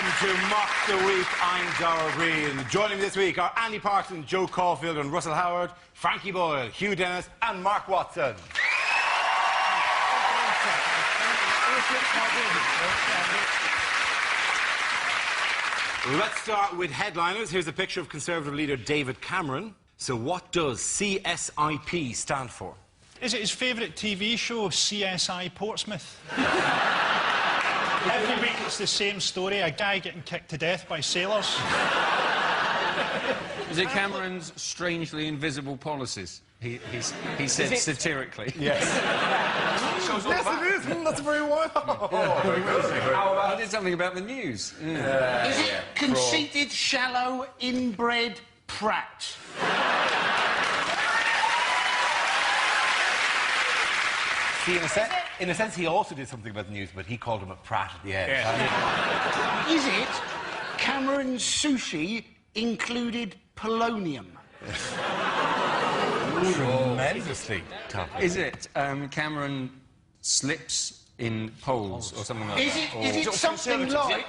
to Mock the Week. I'm Dara Green. Joining me this week are Andy Parkson, Joe Caulfield and Russell Howard, Frankie Boyle, Hugh Dennis and Mark Watson. Let's start with headliners. Here's a picture of Conservative leader David Cameron. So what does CSIP stand for? Is it his favourite TV show, CSI Portsmouth? Every week it's the same story, a guy getting kicked to death by sailors. Is it Cameron's strangely invisible policies? He said satirically. Yes. Yes, it is. That's very wild. Oh, very good. I did something about the news. Yeah. Is it conceited, shallow, inbred prat? See, in a sense, he also did something about the news, but he called him a prat at the end. Yeah. Is it Cameron's sushi included polonium? Tremendously tough. Is it Cameron slips in poles or something like that? Is it something like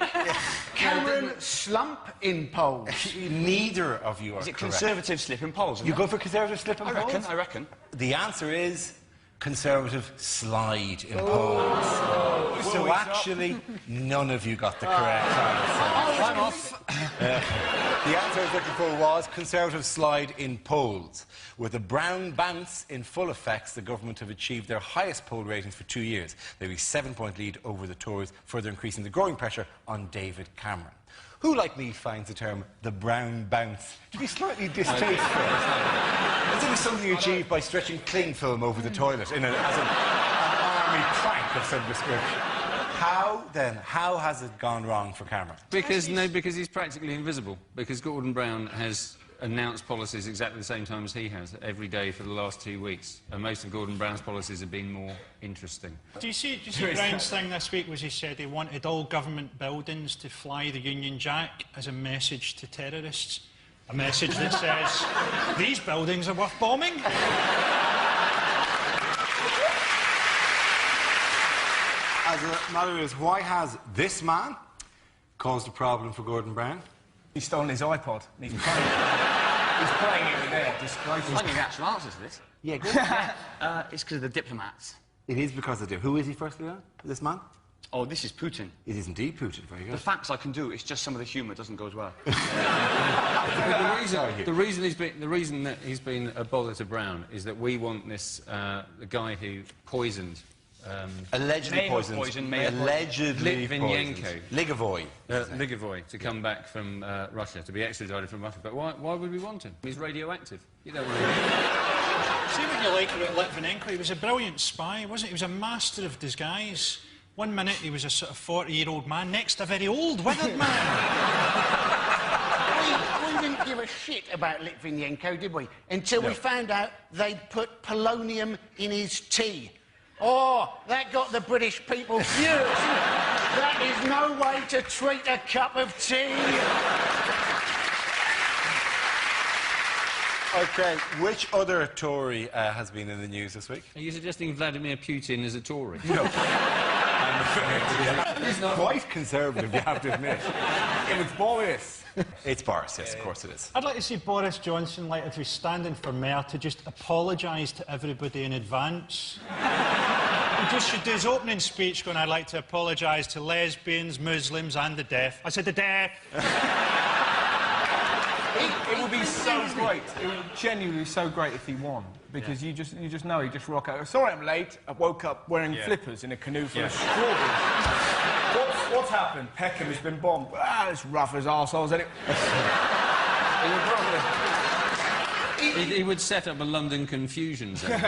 Cameron slump in poles? Neither of you are correct. Is it Conservative slip in polls? You go for Conservative slip in polls? I reckon. The answer is Conservative slide in polls. So actually, none of you got the correct answer. I'm off. The answer I was looking for was Conservative slide in polls. With a brown bounce in full effect, the government have achieved their highest poll ratings for 2 years. They have a 7-point lead over the Tories, further increasing the growing pressure on David Cameron. Who, like me, finds the term the brown bounce to be slightly distasteful? As if it's something achieved by stretching cling film over the toilet as an army prank of some description. How has it gone wrong for Cameron? Because he's practically invisible. Because Gordon Brown has announced policies exactly the same time as he has, every day for the last 2 weeks. And most of Gordon Brown's policies have been more interesting. Do you see Brown's thing this week was he said he wanted all government buildings to fly the Union Jack as a message to terrorists? A message that says, these buildings are worth bombing? As a matter is, why has this man caused a problem for Gordon Brown? He's stolen his iPod. And he's playing it with there. Disgraceful. I knew the actual answer to this. Yeah, good. It's because of the diplomats. It is because of who is he, firstly, this man? Oh, this is Putin. It is indeed Putin, very good. The facts I can do, it's just some of the humour doesn't go as well. the reason that he's been a bother to Brown is that we want this the guy who poisoned. Allegedly poisoned. Allegedly Litvinenko. Ligovoy. Ligovoy, to come back from Russia, to be extradited from Russia. But why would we want him? He's radioactive. You don't really... See what you like about Litvinenko? He was a brilliant spy, wasn't he? He was a master of disguise. 1 minute he was a sort of 40-year-old man, next a very old, withered man. We didn't give a shit about Litvinenko, did we? Until we found out they'd put polonium in his tea. Oh, that got the British people furious. That is no way to treat a cup of tea. OK, which other Tory has been in the news this week? Are you suggesting Vladimir Putin is a Tory? No. He's not quite conservative, you have to admit. It's Boris. It's Boris, yes, of course it is. I'd like to see Boris Johnson, like if he's standing for mayor, to just apologise to everybody in advance. He just should do his opening speech going, I'd like to apologise to lesbians, Muslims and the deaf. I said the deaf. It would be so great. It would genuinely be so great if he won, because you just know he'd just rock out. Sorry, I'm late. I woke up wearing flippers in a canoe full of strawberries. What's happened? Peckham has been bombed. Ah, it's rough as arseholes, isn't it? He would set up a London confusion zone.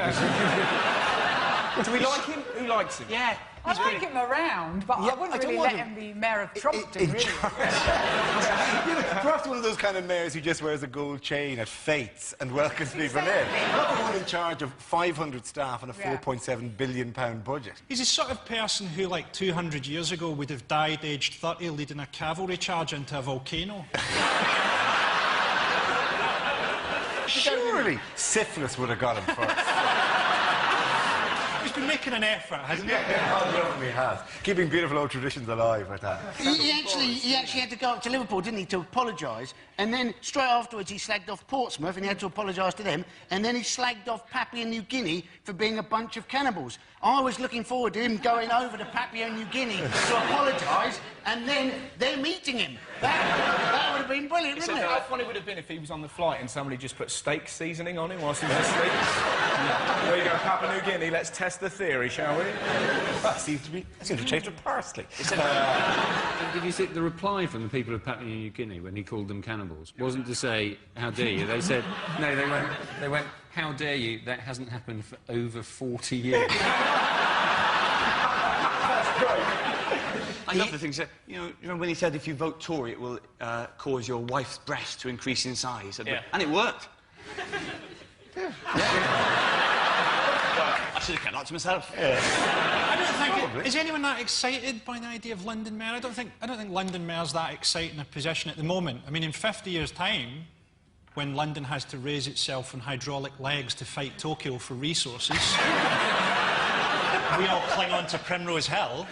Do we like him? Who likes him? Yeah. I like him around, but I wouldn't really let him be mayor of Trumpton, really. Perhaps one of those kind of mayors who just wears a gold chain at fetes and welcomes people in. Not the one in charge of 500 staff and a £4.7 billion budget. He's the sort of person who, like 200 years ago, would have died aged 30 leading a cavalry charge into a volcano. Surely syphilis would have got him first. He was been making an effort, hasn't he? Oh, definitely has. Keeping beautiful old traditions alive like that. He actually had to go up to Liverpool, didn't he, to apologise. And then straight afterwards he slagged off Portsmouth and he had to apologise to them. And then he slagged off Papua New Guinea for being a bunch of cannibals. I was looking forward to him going over to Papua New Guinea to apologise and then they're meeting him. That would have been brilliant, wouldn't it? How funny would it have been if he was on the flight and somebody just put steak seasoning on him whilst he was asleep? There you go, Papua New Guinea, let's test the theory, shall we? That seems to taste of parsley. Did you see the reply from the people of Papua New Guinea when he called them cannibals? Wasn't to say, how dare you? They said, no, they went, how dare you? That hasn't happened for over 40 years. I love the things that, you know, remember when he said if you vote Tory, it will cause your wife's breast to increase in size? Yeah. And it worked. Yeah. I should have kept that to myself. I don't think... Is anyone that excited by the idea of London Mayor? I don't think London Mayor's that exciting a position at the moment. I mean, in 50 years' time, when London has to raise itself on hydraulic legs to fight Tokyo for resources, we all cling on to Primrose Hill.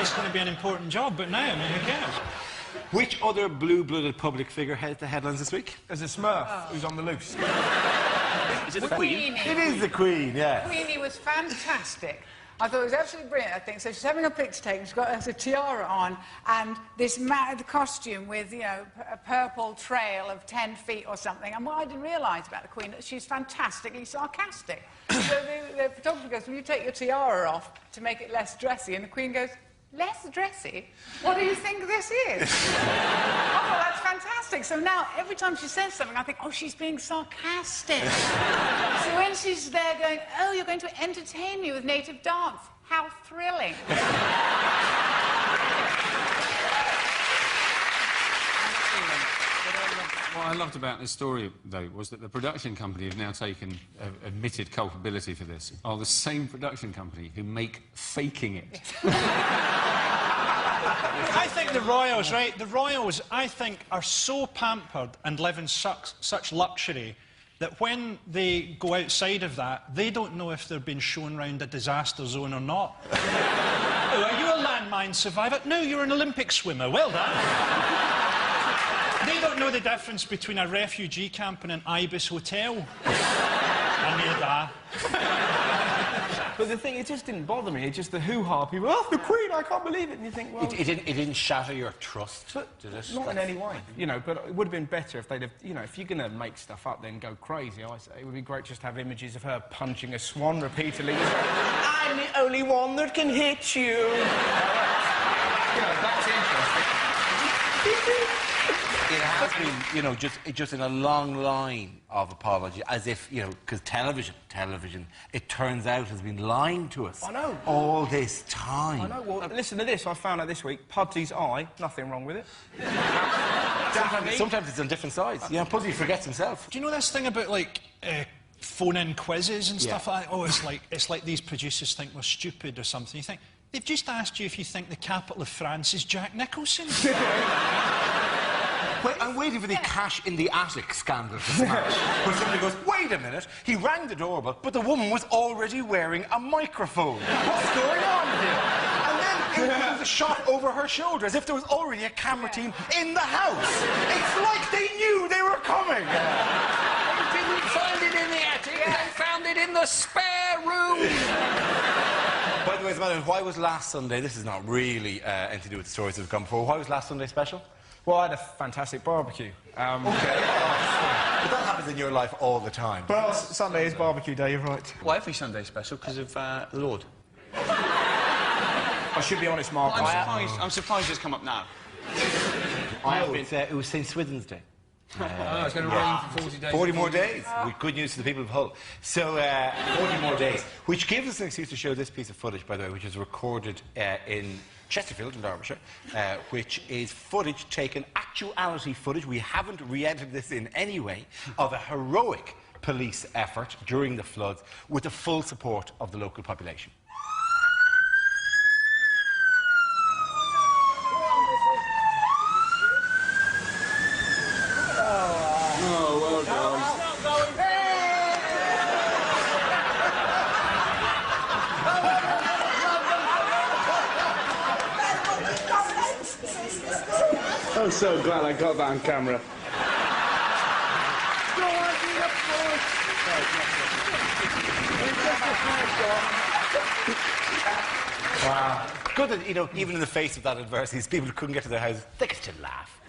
It's going to be an important job, but now, I mean, who cares? Which other blue-blooded public figure headed the headlines this week? There's a Smurf who's on the loose. Is it the Queen? It is the Queen, yeah. Queenie was fantastic. I thought it was absolutely brilliant, I think. So she's having a picture taken, she's got a tiara on, and this mad costume with, you know, a purple trail of 10 feet or something. And what I didn't realise about the Queen, that she's fantastically sarcastic. So the photographer goes, will you take your tiara off to make it less dressy? And the Queen goes, less dressy? What do you think this is? Oh, that's fantastic. So now, every time she says something, I think, oh, she's being sarcastic. So when she's there going, oh, you're going to entertain me with native dance, how thrilling. What I loved about this story, though, was that the production company have now taken admitted culpability for this, are the same production company who make Faking It. I think the Royals, right, the Royals, I think, are so pampered and live in such luxury that when they go outside of that, they don't know if they're being shown round a disaster zone or not. Oh, are you a landmine survivor? No, you're an Olympic swimmer. Well done. They don't know the difference between a refugee camp and an Ibis hotel. I knew that. But the thing, it just didn't bother me. It's just the hoo-ha. People, oh, the Queen, I can't believe it. And you think, well... It didn't shatter your trust, did it? Not in any way. You know, but it would have been better if they'd have... You know, if you're going to make stuff up, then go crazy, I say. It would be great just to have images of her punching a swan repeatedly. I'm the only one that can hit you. That's interesting. It has been, you know, just in a long line of apology, as if, you know, because television, it turns out has been lying to us. I know. All this time. I know. Well, listen to this. I found out this week. Pudsy's eye, nothing wrong with it. Sometimes it's on different sides. You know, Pudsey forgets himself. Do you know this thing about, like, phone-in quizzes and stuff like that? Oh, it's like these producers think we're stupid or something. You think, they've just asked you if you think the capital of France is Jack Nicholson. Wait, I'm waiting for the cash in the attic scandal to smash. Where somebody goes, wait a minute, he rang the doorbell, but the woman was already wearing a microphone. What's going on here? And then there was a shot over her shoulder, as if there was already a camera team in the house. It's like they knew they were coming. They didn't find it in the attic, they found it in the spare room. By the way, why was last Sunday, this is not really anything to do with the stories that have come before, why was last Sunday special? Well, I had a fantastic barbecue. Okay. But that happens in your life all the time. Well, Sunday is barbecue day, you're right. Well, every Sunday's special because of the Lord. I should be honest, Mark. I'm surprised it's come up now. It was St. Swithin's Day. It's going to rain for 40 days. 40 more days. With good news to the people of Hull. So, 40 more days. Which gives us an excuse to show this piece of footage, by the way, which is recorded in Chesterfield in Derbyshire, which is footage taken, actuality footage, we haven't re-edited this in any way, of a heroic police effort during the floods with the full support of the local population. I'm so glad I got that on camera. Wow. Good that, you know, even in the face of that adversity, people who couldn't get to their house, they could still laugh.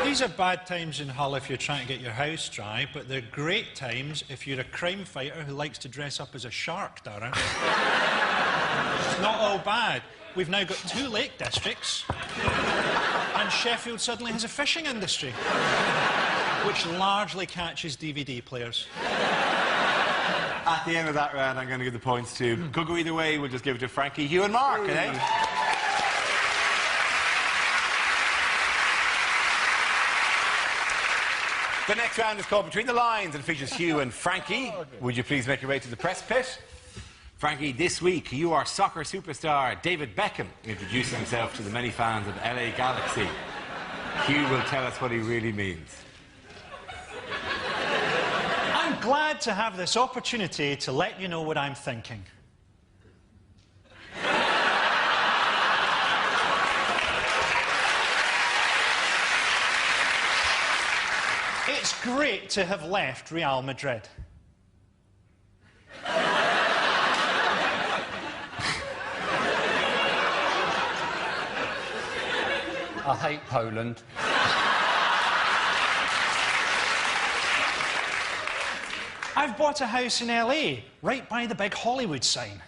These are bad times in Hull if you're trying to get your house dry, but they're great times if you're a crime fighter who likes to dress up as a shark, Darren. It's not all bad. We've now got 2 lake districts, and Sheffield suddenly has a fishing industry, which largely catches DVD players. At the end of that round, I'm going to give the points to... Could go either way, we'll just give it to Frankie, Hugh and Mark, eh? The next round is called Between the Lines and features Hugh and Frankie. Would you please make your way to the press pit? Frankie, this week you are soccer superstar David Beckham introducing himself to the many fans of LA Galaxy. Hugh will tell us what he really means. I'm glad to have this opportunity to let you know what I'm thinking. It's great to have left Real Madrid. I hate Poland. I've bought a house in LA, right by the big Hollywood sign.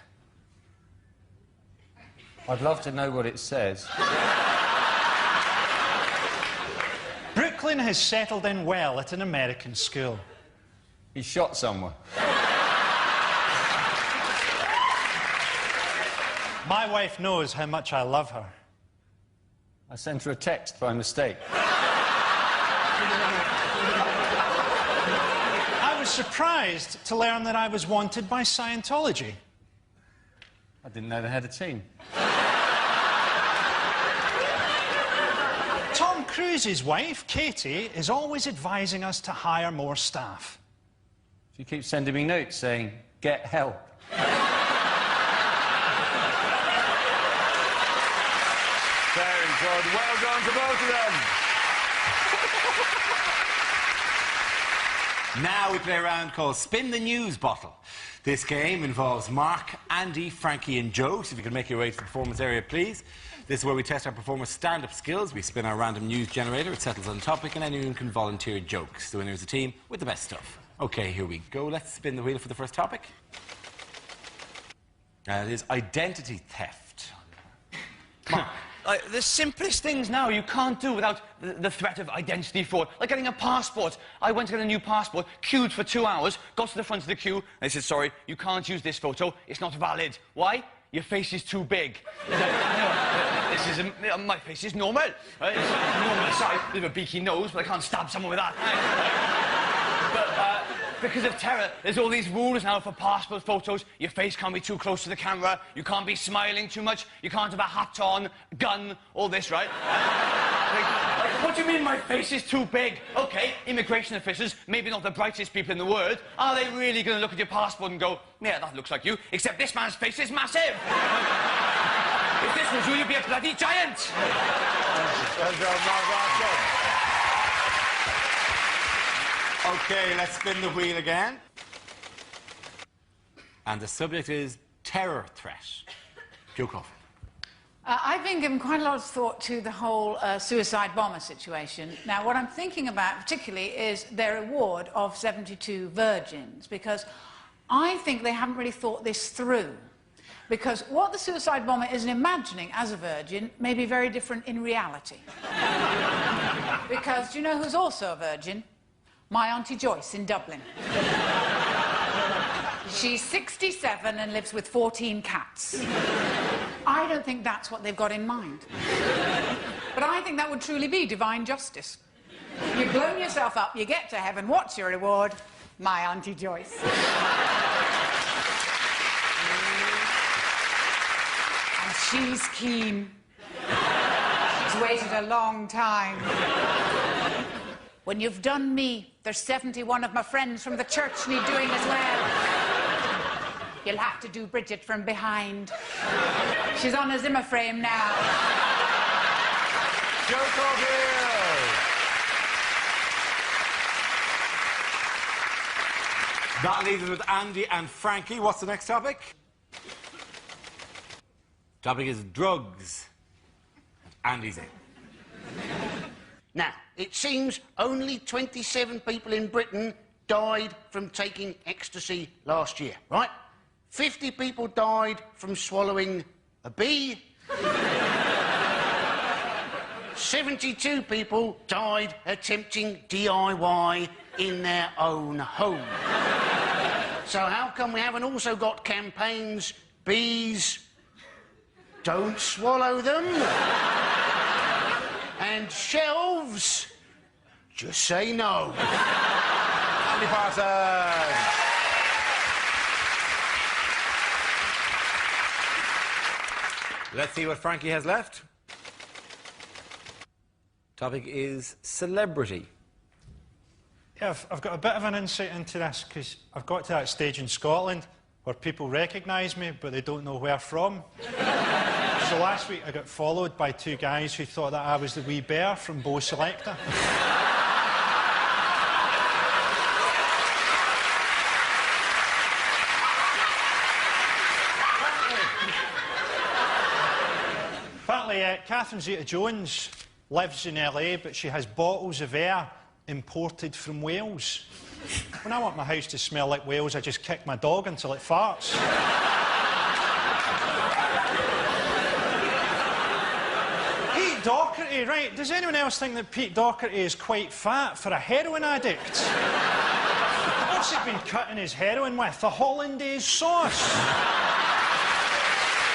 I'd love to know what it says. Brooklyn has settled in well at an American school. He shot someone. My wife knows how much I love her. I sent her a text by mistake. I was surprised to learn that I was wanted by Scientology. I didn't know they had a team. Tom Cruise's wife, Katie, is always advising us to hire more staff. She keeps sending me notes saying, get help. Very good. Well done to both of them. Now we play a round called Spin the News Bottle. This game involves Mark, Andy, Frankie and Joe. So if you can make your way to the performance area, please. This is where we test our performers' stand-up skills. We spin our random news generator. It settles on topic and anyone can volunteer jokes. The winner is the team with the best stuff. OK, here we go. Let's spin the wheel for the first topic. It is identity theft. Mark. The simplest things now you can't do without the threat of identity fraud. Like getting a passport. I went to get a new passport, queued for 2 hours, got to the front of the queue, and they said, sorry, you can't use this photo, it's not valid. Why? Your face is too big. This is my face is normal. Right? It's normal size, bit of a beaky nose, but I can't stab someone with that. But because of terror, there's all these rules now for passport photos. Your face can't be too close to the camera, you can't be smiling too much, you can't have a hat on, gun, all this, right? What do you mean my face is too big? OK, immigration officials, maybe not the brightest people in the world, are they really going to look at your passport and go, yeah, that looks like you, except this man's face is massive? If this was you, you'd be a bloody giant! Well done, Mark. Well done. OK, let's spin the wheel again. And the subject is terror threat. Joe Crawford. I've been given quite a lot of thought to the whole suicide bomber situation. Now, what I'm thinking about particularly is their award of 72 virgins, because I think they haven't really thought this through. Because what the suicide bomber is imagining as a virgin may be very different in reality. Because do you know who's also a virgin? My Auntie Joyce in Dublin. She's 67 and lives with 14 cats. I don't think that's what they've got in mind. But I think that would truly be divine justice. You've blown yourself up, you get to heaven, what's your reward? My Auntie Joyce. And she's keen. She's waited a long time. When you've done me, there's 71 of my friends from the church need doing as well. You'll have to do Bridget from behind. She's on a Zimmer frame now. Joe Coghill. That leaves us with Andy and Frankie. What's the next topic? Topic is drugs. Andy's in. Now, it seems only 27 people in Britain died from taking ecstasy last year, right? 50 people died from swallowing a bee. 72 people died attempting DIY in their own home. So how come we haven't also got campaigns, bees, don't swallow them, and shelves, just say no? Andy Parsons. Let's see what Frankie has left. Topic is celebrity. Yeah, I've got a bit of an insight into this because I've got to that stage in Scotland where people recognise me but they don't know where from. So last week I got followed by two guys who thought that I was the wee bear from Bo Selector. Apparently, Catherine Zeta-Jones lives in LA, but she has bottles of air imported from Wales. When I want my house to smell like Wales, I just kick my dog until it farts. Pete Doherty, right? Does anyone else think that Pete Doherty is quite fat for a heroin addict? What's he been cutting his heroin with? The hollandaise sauce.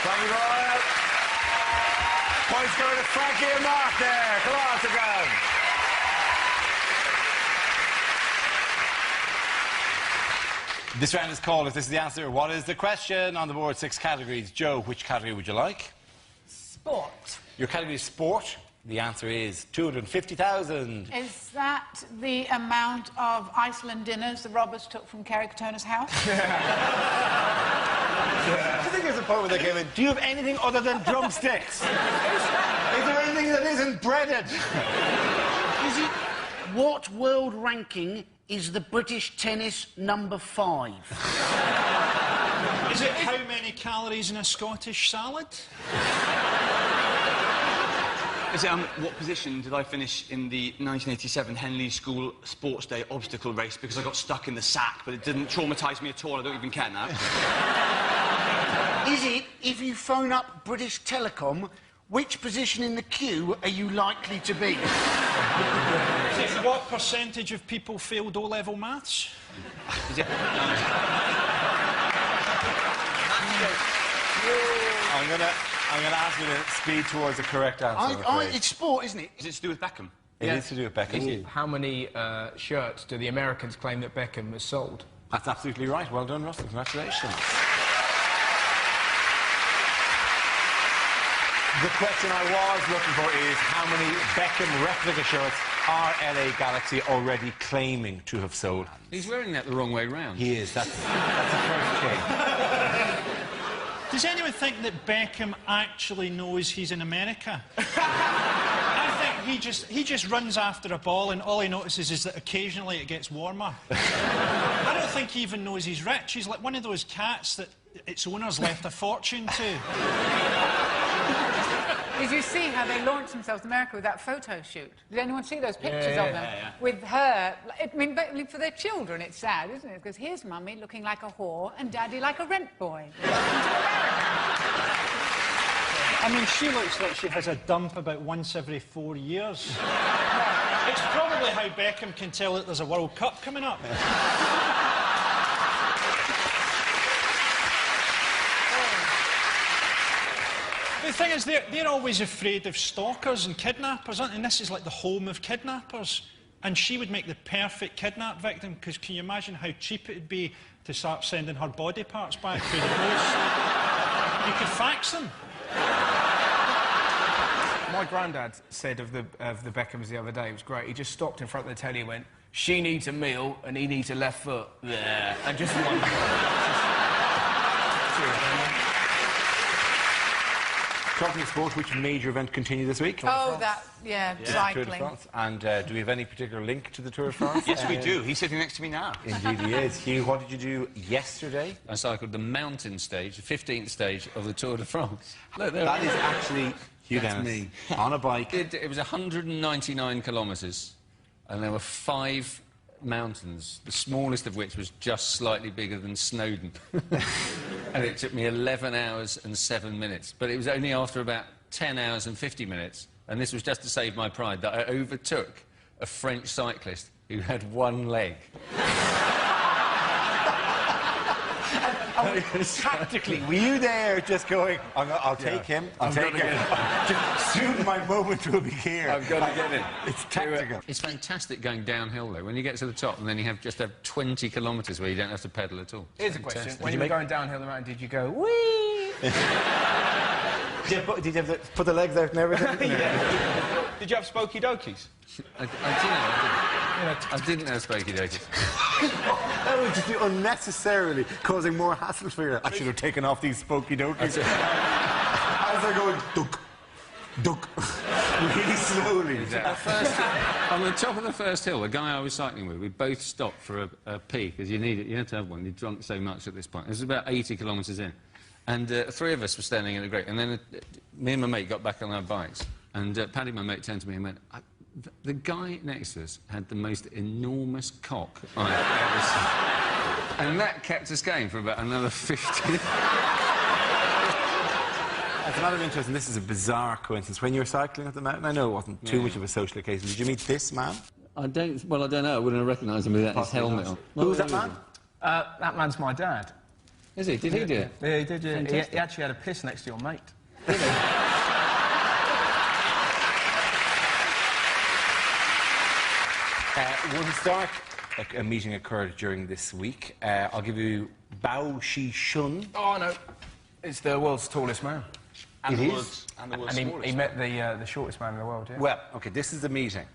Thank you, Roy. Points go to Frankie and Mark there. Come on, together. This round is called, if this is the answer, what is the question? On the board, 6 categories. Joe, which category would you like? Sport. Your category is sport. The answer is 250,000. Is that the amount of Iceland dinners the robbers took from Kerry Katona's house? I think there's a point where they came in, do you have anything other than drumsticks? Is there anything that isn't breaded? Is it what world ranking is the British tennis number 5? Is it how many calories in a Scottish salad? Is it, what position did I finish in the 1987 Henley School Sports Day obstacle race because I got stuck in the sack, but it didn't traumatise me at all. I don't even care now. Is it, if you phone up British Telecom, which position in the queue are you likely to be? Is it what percentage of people failed O-level maths? Is it? I'm gonna ask you to speed towards the correct answer. It's sport, isn't it? Is it to do with Beckham? It is to do with Beckham. How many shirts do the Americans claim that Beckham has sold? That's absolutely right. Well done, Russell. Congratulations. The question I was looking for is how many Beckham replica shirts are LA Galaxy already claiming to have sold? He's wearing that the wrong way round. He is. That's the first thing. Does anyone think that Beckham actually knows he's in America? I think he just runs after a ball and all he notices is that occasionally it gets warmer. I don't think he even knows he's rich. He's like one of those cats that its owners left a fortune to. Did you see how they launched themselves in America with that photo shoot? Did anyone see those pictures of them? With her... I mean, but for their children, it's sad, isn't it? Because here's Mummy looking like a whore and Daddy like a rent boy. I mean, she looks like she has a dump about once every 4 years. It's probably how Beckham can tell that there's a World Cup coming up. The thing is, they're always afraid of stalkers and kidnappers, aren't they? And this is like the home of kidnappers. And she would make the perfect kidnap victim, because can you imagine how cheap it'd be to start sending her body parts back through the post? You could fax them. My granddad said of the Beckhams the other day, it was great, he just stopped in front of the telly and went, she needs a meal and he needs a left foot. Yeah. And just one. Talking of sport, which major event continued this week? Oh, that, Tour de cycling. France. And do we have any particular link to the Tour de France? Yes, we do. He's sitting next to me now. Indeed he is. Hugh, what did you do yesterday? I cycled the mountain stage, the 15th stage of the Tour de France. Look, That is actually Hugh That's Dennis me. on a bike. It was 199 kilometres, and there were 5 mountains, the smallest of which was just slightly bigger than Snowdon. And it took me 11 hours and 7 minutes. But it was only after about 10 hours and 50 minutes, and this was just to save my pride, that I overtook a French cyclist who had one leg. Tactically, were you there just going, I'll take him, I'll take him. Just soon my moment will be here. I've got to get in. It's tactical. It's fantastic going downhill, though. When you get to the top, and then you just have 20 kilometres where you don't have to pedal at all. Here's a question. When you were going downhill the mountain, did you go, whee? Did you have to put the legs out and everything? Did you have spokey dokies? I didn't have spokey dokies. That would just be unnecessarily causing more hassle for you. I should have taken off these spokey dokies. As they're going, duck, duck, really slowly. On the top of the first hill, the guy I was cycling with, we both stopped for a pee, because you need it. You have to have one. You've drunk so much at this point. It was about 80 kilometres in. And 3 of us were standing in a group. And then me and my mate got back on our bikes. And Paddy, my mate, turned to me and went, the guy next to us had the most enormous cock I've ever seen. And that kept us going for about another 50. As a matter of interest, and this is a bizarre coincidence, when you were cycling up the mountain, I know it wasn't too much of a social occasion, did you meet this man? I don't know. I wouldn't have recognised him without his helmet on. Who was that man? That man's my dad. Is he? Did he do it? Yeah, he did, yeah. He actually had a piss next to your mate. One stark meeting occurred during this week. I'll give you Bao Shishun. Oh, no. It's the world's tallest man. And It the is? world's, and the world's And smallest. he met the shortest man in the world, yeah. Well, OK, this is the meeting.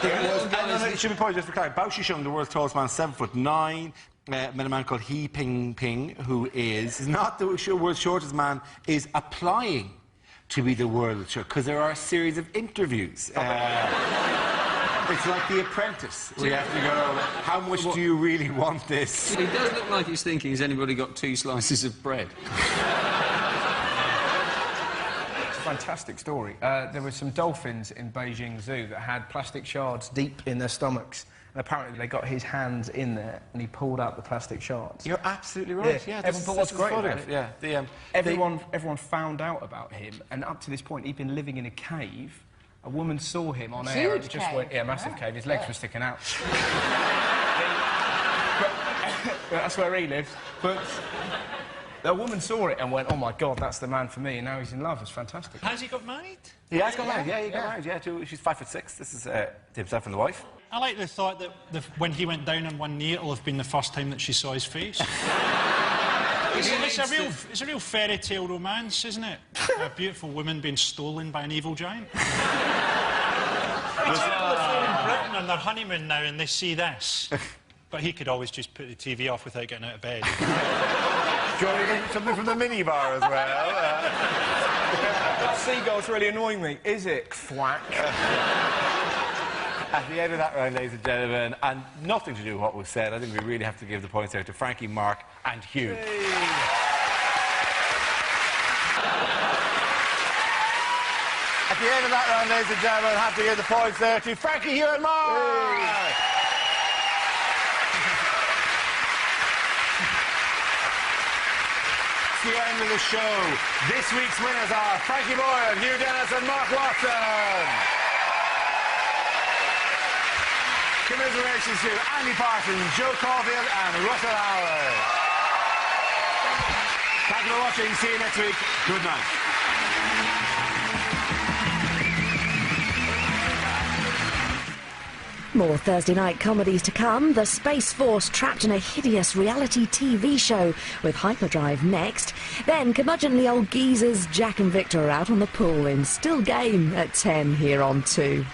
It should be pointed just for clarity. Bao Shishun, the world's tallest man, 7'9". Met a man called He Ping, who is not the world's shortest man, is applying to be the world's shortest, because there are a series of interviews. It's like The Apprentice. We have to go, how much do you really want this? He does look like he's thinking, has anybody got 2 slices of bread? It's a fantastic story. There were some dolphins in Beijing Zoo that had plastic shards deep in their stomachs. And apparently they got his hands in there and he pulled out the plastic shards. You're absolutely right. Yeah, what's great about it? Yeah, Everyone found out about him, and up to this point he'd been living in a cave. A woman saw him on air and Huge just cave. went, yeah, massive cave. His legs were sticking out. But that's where he lives. But a woman saw it and went, oh my God, that's the man for me, and now he's in love. It's fantastic. Has he got married? He has got married. Yeah, he got married. Yeah, she's 5'6". This is himself and the wife. I like the thought that when he went down on one knee, it'll have been the first time that she saw his face. It's a real fairy tale romance, isn't it? A beautiful woman being stolen by an evil giant. People are in Britain on their honeymoon now and they see this. But he could always just put the TV off without getting out of bed. Do you want to get something from the minibar as well? That seagull's really annoying me. Is it? Thwack. At the end of that round, ladies and gentlemen, and nothing to do with what was said, I think we really have to give the points out to Frankie, Mark and Hugh. At the end of that round, ladies and gentlemen, I have to give the points there to Frankie, Hugh and Mark! It's the end of the show. This week's winners are Frankie Boyle, Hugh Dennis and Mark Watson. Commiserations to Andy Parsons, Joe Caulfield and Russell Howard. Thank you for watching. See you next week. Good night. More Thursday night comedies to come. The Space Force trapped in a hideous reality TV show with Hyperdrive next. Then curmudgeonly old geezers Jack and Victor are out on the pool in Still Game at 10 here on 2.